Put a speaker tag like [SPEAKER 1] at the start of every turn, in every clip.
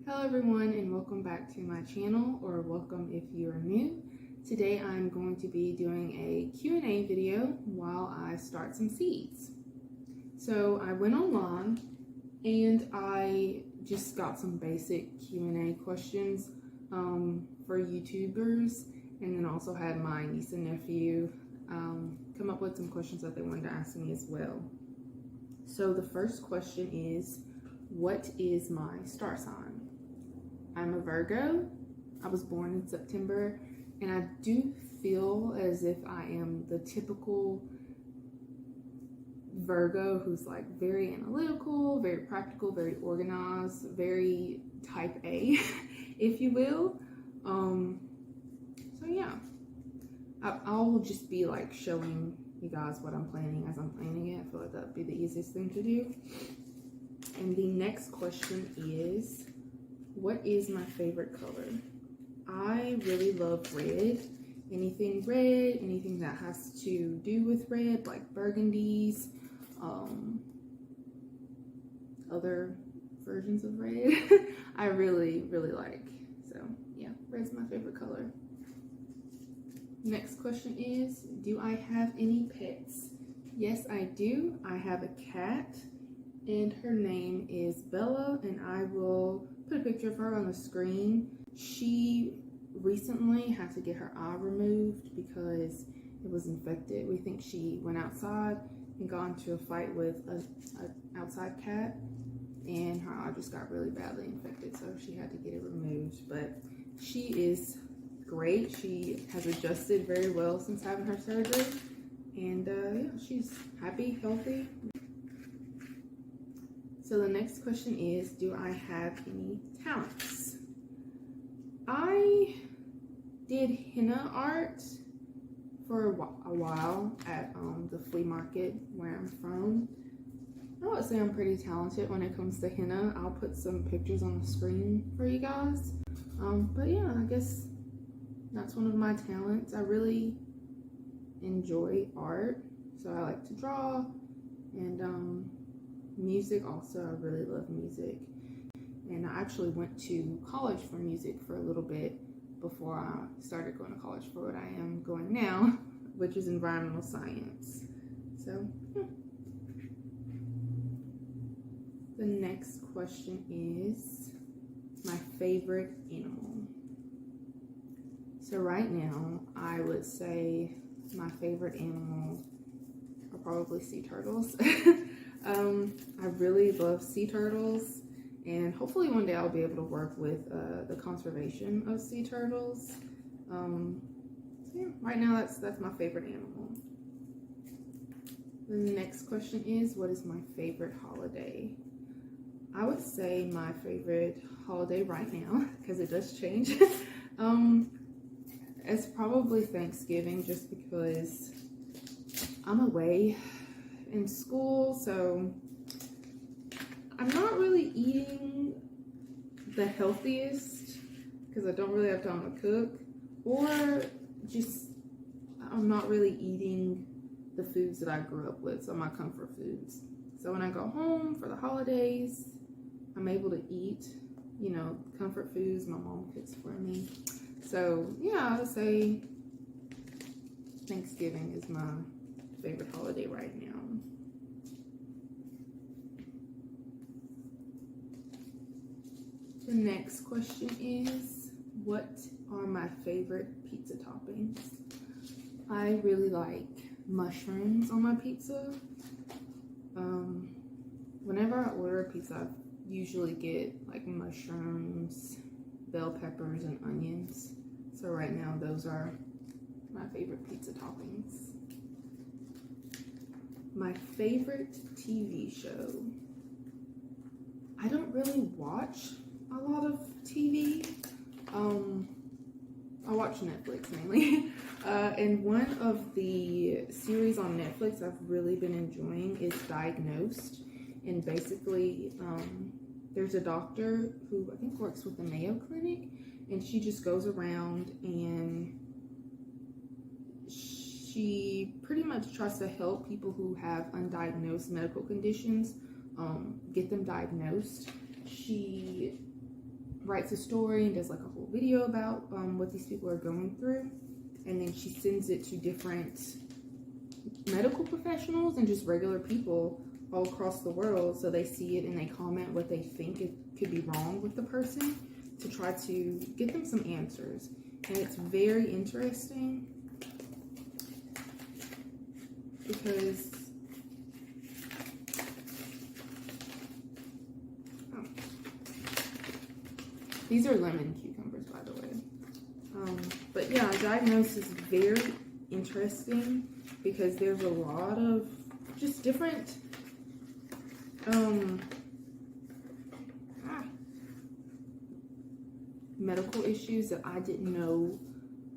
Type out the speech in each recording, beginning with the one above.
[SPEAKER 1] Hello everyone and welcome back to my channel, or welcome if you are new. Today I'm going to be doing a Q&A video while I start some seeds. So I went online and I just got some basic Q&A questions for YouTubers, and then also had my niece and nephew come up with some questions that they wanted to ask me as well. So the first question is, what is my star sign? I'm a Virgo. I was born in September, and I do feel as if I am the typical Virgo who's like very analytical, very practical, very organized, very type A, if you will. So yeah, I'll just be like showing you guys what I'm planning as I'm planning it. I feel like that'd be the easiest thing to do. And the next question is, what is my favorite color? I really love red. Anything red, anything that has to do with red, like burgundies, other versions of red, I really like. So yeah, red's my favorite color. Next question is, do I have any pets? Yes, I do. I have a cat, and her name is Bella, and I will put a picture of her on the screen. She recently had to get her eye removed because it was infected. We think she went outside and got into a fight with an outside cat, and her eye just got really badly infected, so she had to get it removed. But she is great. She has adjusted very well since having her surgery, and yeah, she's happy, healthy. So the next question is, do I have any talents? I did henna art for a while at the flea market where I'm from. I would say I'm pretty talented when it comes to henna. I'll put some pictures on the screen for you guys. But yeah, I guess that's one of my talents. I really enjoy art, so I like to draw, and music also. I really love music, and I actually went to college for music for a little bit before I started going to college for what I am going now, which is environmental science. So yeah. The next question is my favorite animal. So right now I would say my favorite animal are probably sea turtles. I really love sea turtles, and hopefully one day I'll be able to work with the conservation of sea turtles. So yeah, right now that's my favorite animal. The next question is, what is my favorite holiday? I would say my favorite holiday right now, because it does change, it's probably Thanksgiving, just because I'm away in school, so I'm not really eating the healthiest because I don't really have time to cook, or just I'm not really eating the foods that I grew up with, so my comfort foods. So when I go home for the holidays, I'm able to eat, you know, comfort foods my mom cooks for me. So yeah, I would say Thanksgiving is my favorite holiday right now. The next question is, what are my favorite pizza toppings? I really like mushrooms on my pizza. Whenever I order a pizza, I usually get like mushrooms, bell peppers, and onions. So right now those are my favorite pizza toppings. My favorite TV show. I don't really watch a lot of TV. I watch Netflix mainly. And one of the series on Netflix I've really been enjoying is Diagnosed. And basically, there's a doctor who I think works with the Mayo Clinic, and she just goes around and she pretty much tries to help people who have undiagnosed medical conditions get them diagnosed. She writes a story and does like a whole video about what these people are going through, and then she sends it to different medical professionals and just regular people all across the world, so they see it and they comment what they think it could be wrong with the person to try to get them some answers. And it's very interesting because these are lemon cucumbers, by the way. But yeah, Diagnosed is very interesting because there's a lot of just different medical issues that I didn't know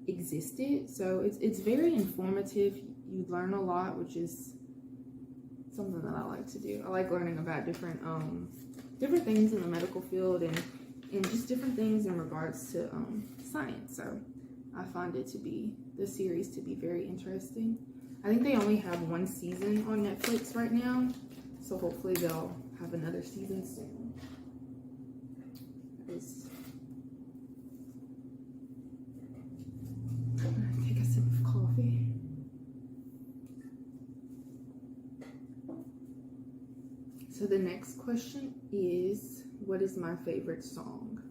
[SPEAKER 1] existed. So it's very informative. You learn a lot, which is something that I like to do. I like learning about different things in the medical field and just different things in regards to science. So I find the series to be very interesting. I think they only have one season on Netflix right now, so hopefully they'll have another season soon. I'm gonna take a sip of coffee. So the next question is, what is my favorite song?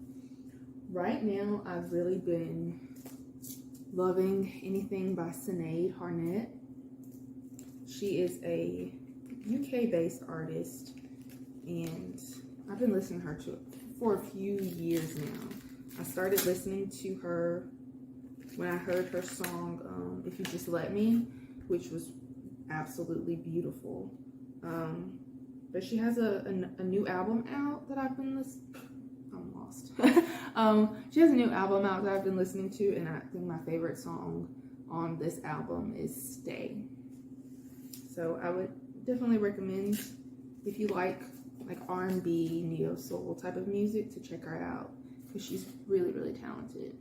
[SPEAKER 1] Right now, I've really been loving anything by Sinead Harnett. She is a UK-based artist, and I've been listening to her for a few years now. I started listening to her when I heard her song, If You Just Let Me, which was absolutely beautiful. But she has a new album out that I've been listening. I'm lost. She has a new album out that I've been listening to, and I think my favorite song on this album is Stay. So I would definitely recommend, if you like R&B, neo soul type of music, to check her out because she's really, really talented.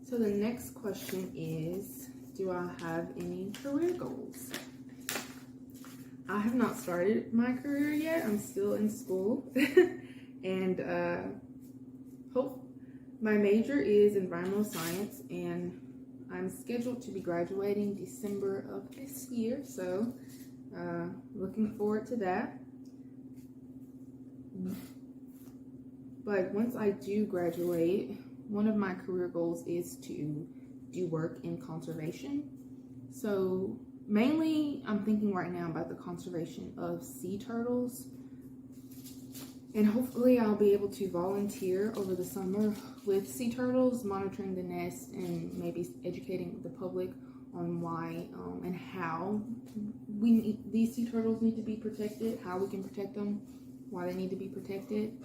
[SPEAKER 1] So the next question is, do I have any career goals? I have not started my career yet. I'm still in school. And my major is environmental science, and I'm scheduled to be graduating December of this year. So looking forward to that. But once I do graduate, one of my career goals is to do work in conservation. So mainly I'm thinking right now about the conservation of sea turtles. And hopefully I'll be able to volunteer over the summer with sea turtles, monitoring the nest and maybe educating the public on why and how these sea turtles need to be protected, how we can protect them, why they need to be protected.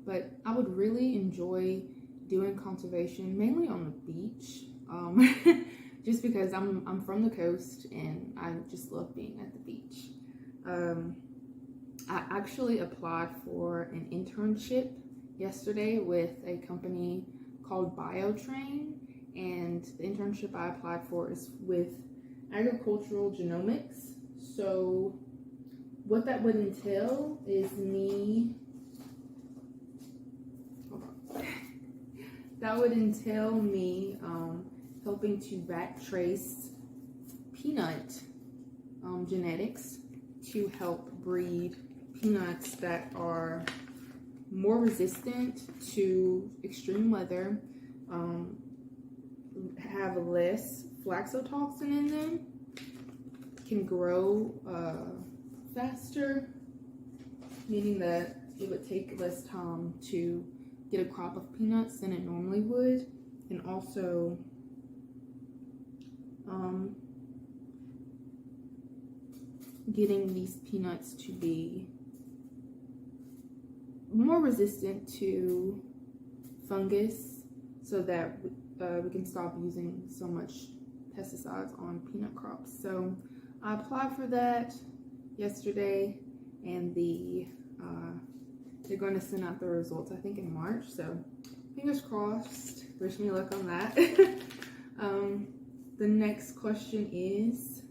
[SPEAKER 1] But I would really enjoy doing conservation, mainly on the beach, just because I'm from the coast and I just love being at the beach. I actually applied for an internship yesterday with a company called BioTrain, and the internship I applied for is with agricultural genomics. So what that would entail is me helping to back trace peanut genetics to help breed peanuts that are more resistant to extreme weather, have less flaxotoxin in them, can grow faster, meaning that it would take less time to get a crop of peanuts than it normally would, and also getting these peanuts to be more resistant to fungus so that we can stop using so much pesticides on peanut crops. So I applied for that yesterday, and they're going to send out the results, I think, in March. So fingers crossed. Wish me luck on that. The next question is,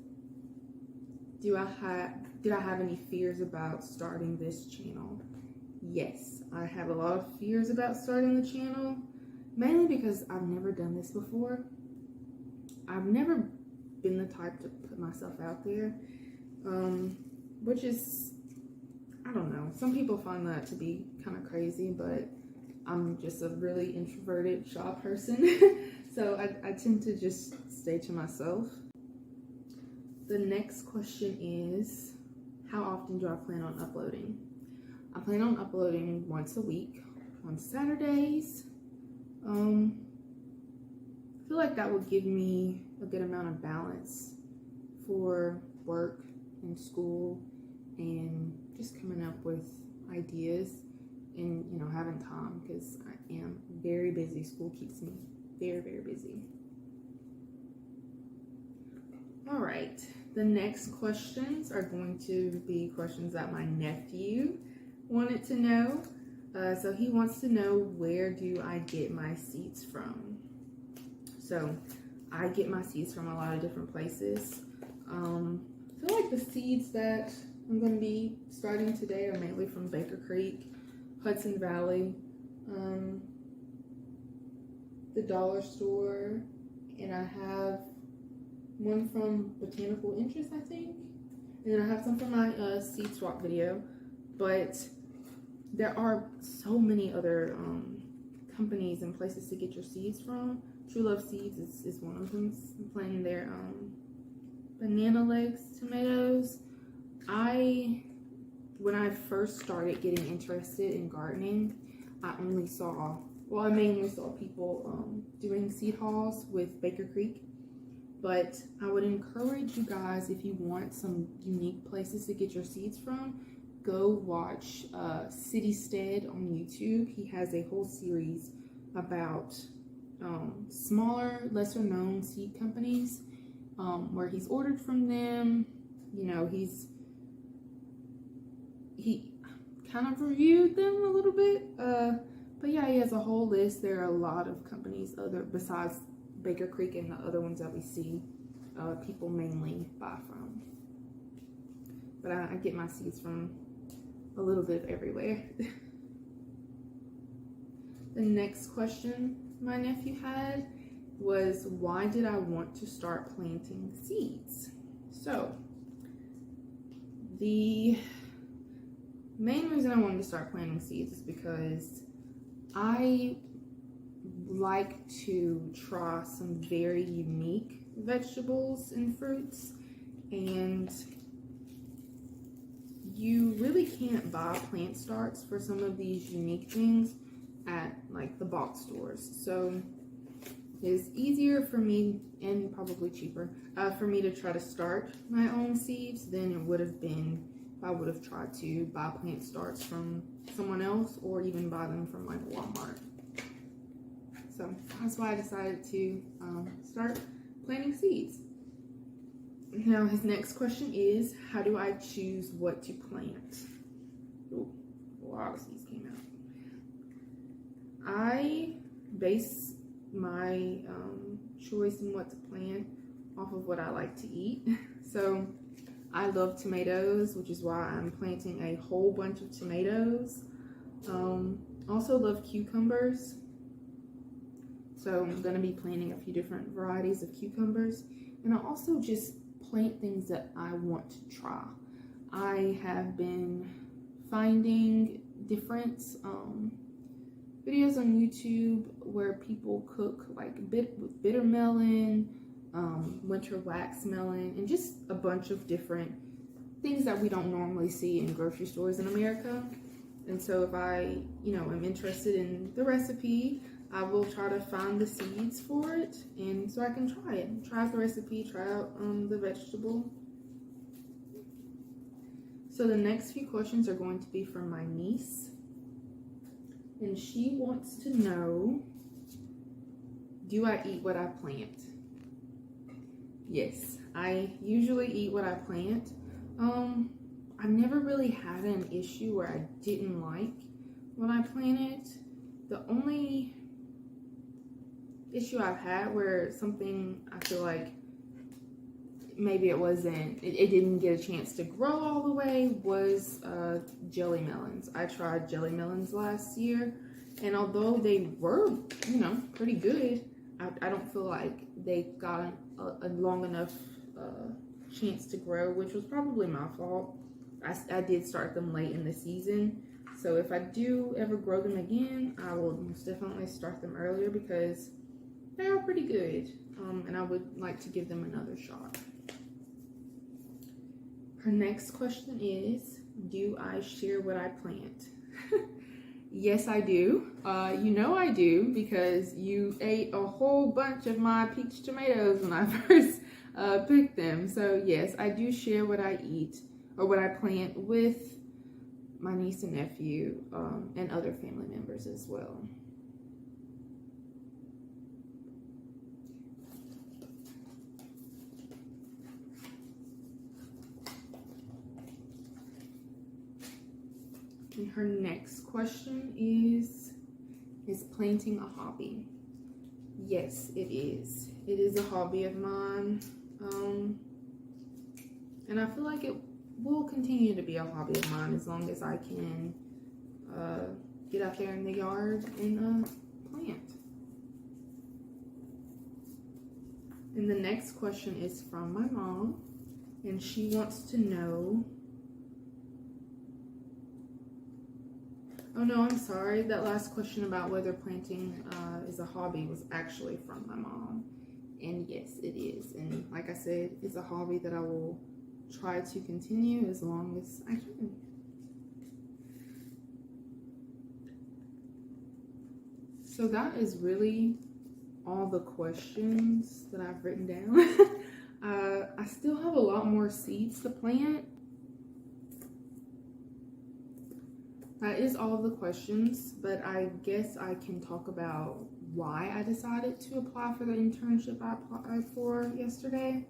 [SPEAKER 1] did I have any fears about starting this channel? Yes, I have a lot of fears about starting the channel, mainly because I've never done this before. I've never been the type to put myself out there, which is, I don't know, some people find that to be kind of crazy, but I'm just a really introverted, shy person, so I tend to just stay to myself. The next question is, how often do I plan on uploading? I plan on uploading once a week on Saturdays. I feel like that would give me a good amount of balance for work and school and just coming up with ideas and, you know, having time, because I am very busy. School keeps me very, very busy. All right, the next questions are going to be questions that my nephew wanted to know. So he wants to know, where do I get my seeds from? So I get my seeds from a lot of different places. I feel like the seeds that I'm going to be starting today are mainly from Baker Creek, Hudson Valley, the dollar store, and I have one from Botanical Interest, I think, and then I have some from my seed swap video. But there are so many other companies and places to get your seeds from. True Love Seeds is one of them. I'm planting their banana legs tomatoes. When I first started getting interested in gardening, I mainly saw people doing seed hauls with Baker Creek. But I would encourage you guys, if you want some unique places to get your seeds from, go watch Citystead on YouTube. He has a whole series about smaller, lesser known seed companies, where he's ordered from them. You know, he kind of reviewed them a little bit, but yeah, he has a whole list. There are a lot of companies besides Baker Creek and the other ones that we see people mainly buy from. But I get my seeds from a little bit of everywhere. The next question my nephew had was, why did I want to start planting seeds? So the main reason I wanted to start planting seeds is because I like to try some very unique vegetables and fruits, and you really can't buy plant starts for some of these unique things at like the box stores. So it's easier for me, and probably cheaper, for me to try to start my own seeds than it would have been if I would have tried to buy plant starts from someone else, or even buy them from like Walmart. So that's why I decided to start planting seeds. Now his next question is, how do I choose what to plant? Ooh, a lot of seeds came out. I base my choice in what to plant off of what I like to eat. So I love tomatoes, which is why I'm planting a whole bunch of tomatoes. Also love cucumbers. So I'm going to be planting a few different varieties of cucumbers. And I also just plant things that I want to try. I have been finding different videos on YouTube where people cook like with bitter melon, winter wax melon, and just a bunch of different things that we don't normally see in grocery stores in America. And so if I, am interested in the recipe, I will try to find the seeds for it, and so I can try out the recipe, try out the vegetable. So the next few questions are going to be from my niece, and she wants to know, do I eat what I plant? Yes, I usually eat what I plant. I've never really had an issue where I didn't like what I planted. The only issue I've had where something I feel like maybe it wasn't, it didn't get a chance to grow all the way, was jelly melons. I tried jelly melons last year, and although they were, you know, pretty good, I don't feel like they got a long enough chance to grow, which was probably my fault. I did start them late in the season, so if I do ever grow them again, I will most definitely start them earlier because they are pretty good, and I would like to give them another shot. Her next question is, do I share what I plant? Yes, I do. You know I do, because you ate a whole bunch of my peach tomatoes when I first picked them. So yes, I do share what I eat or what I plant with my niece and nephew, and other family members as well. And her next question is planting a hobby? Yes, it is. It is a hobby of mine. And I feel like it will continue to be a hobby of mine as long as I can get out there in the yard and plant. And the next question is from my mom, and she wants to know, oh no, I'm sorry, that last question about whether planting is a hobby was actually from my mom. And yes, it is. And like I said, it's a hobby that I will try to continue as long as I can. So that is really all the questions that I've written down. I still have a lot more seeds to plant. That is all of the questions, but I guess I can talk about why I decided to apply for the internship I applied for yesterday.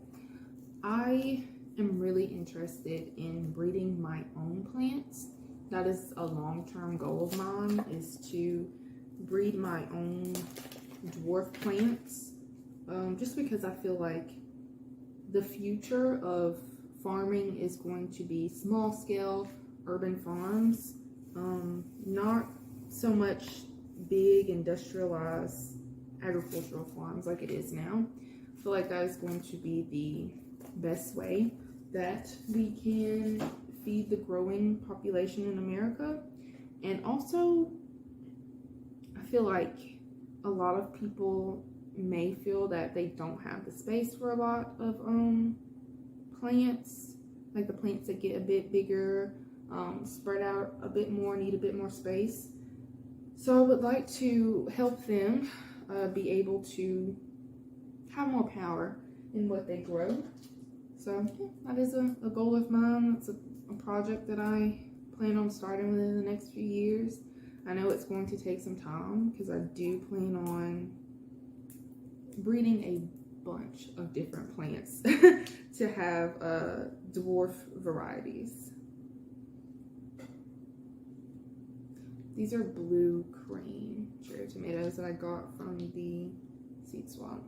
[SPEAKER 1] I am really interested in breeding my own plants. That is a long-term goal of mine, is to breed my own dwarf plants, just because I feel like the future of farming is going to be small-scale urban farms, not so much big industrialized agricultural farms like it is now. I feel like that is going to be the best way that we can feed the growing population in America. And also, I feel like a lot of people may feel that they don't have the space for a lot of plants, like the plants that get a bit bigger, spread out a bit more, need a bit more space. So I would like to help them be able to have more power in what they grow. So yeah, that is a goal of mine. It's a project that I plan on starting within the next few years. I know it's going to take some time because I do plan on breeding a bunch of different plants to have dwarf varieties. These are blue crane cherry tomatoes that I got from the seed swap.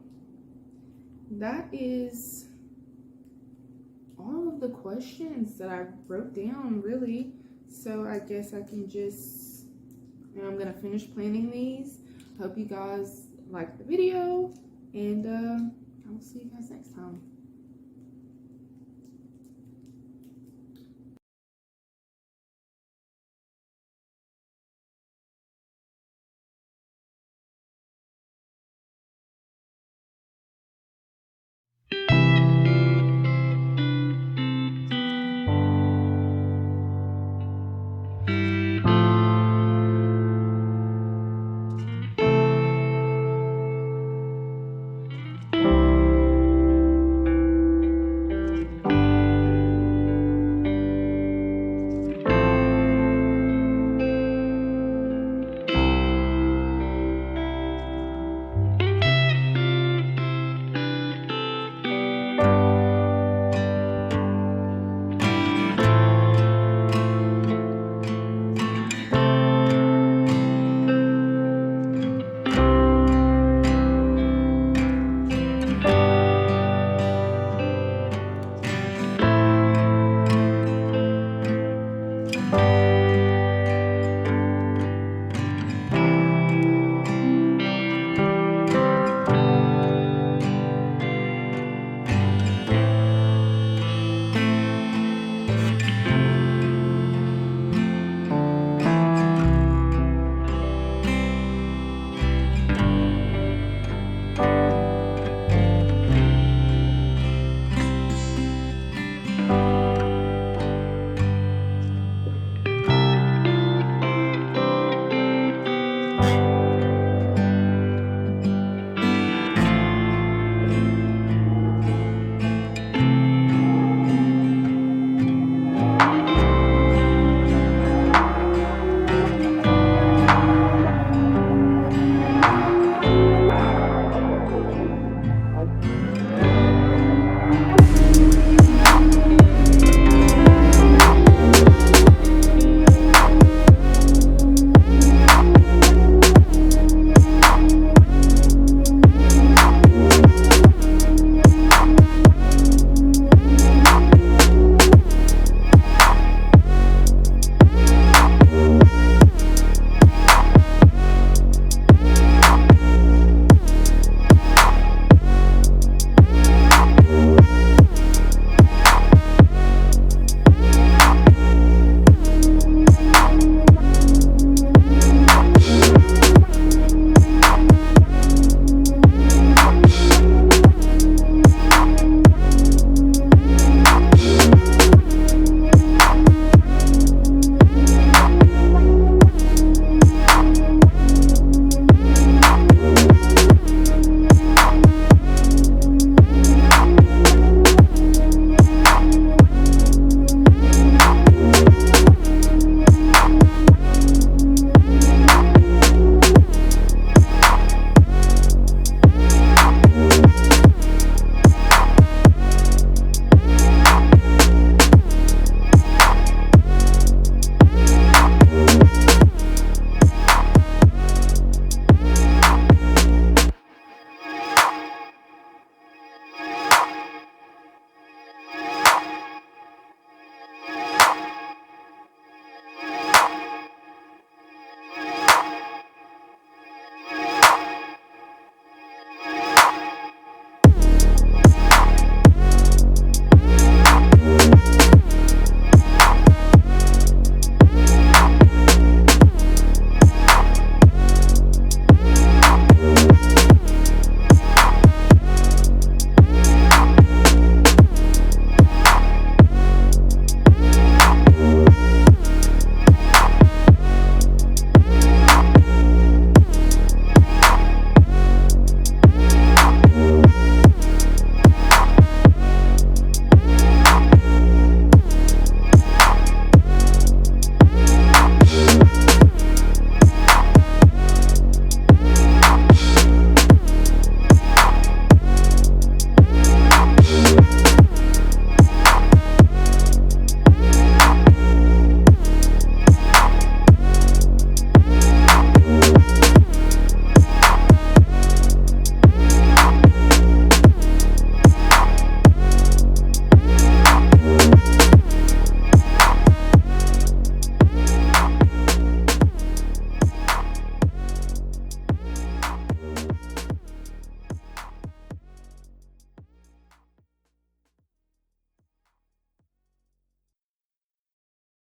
[SPEAKER 1] That is all of the questions that I wrote down, really. So I guess I can just, I'm gonna finish planting these. Hope you guys liked the video, and I will see you guys next time.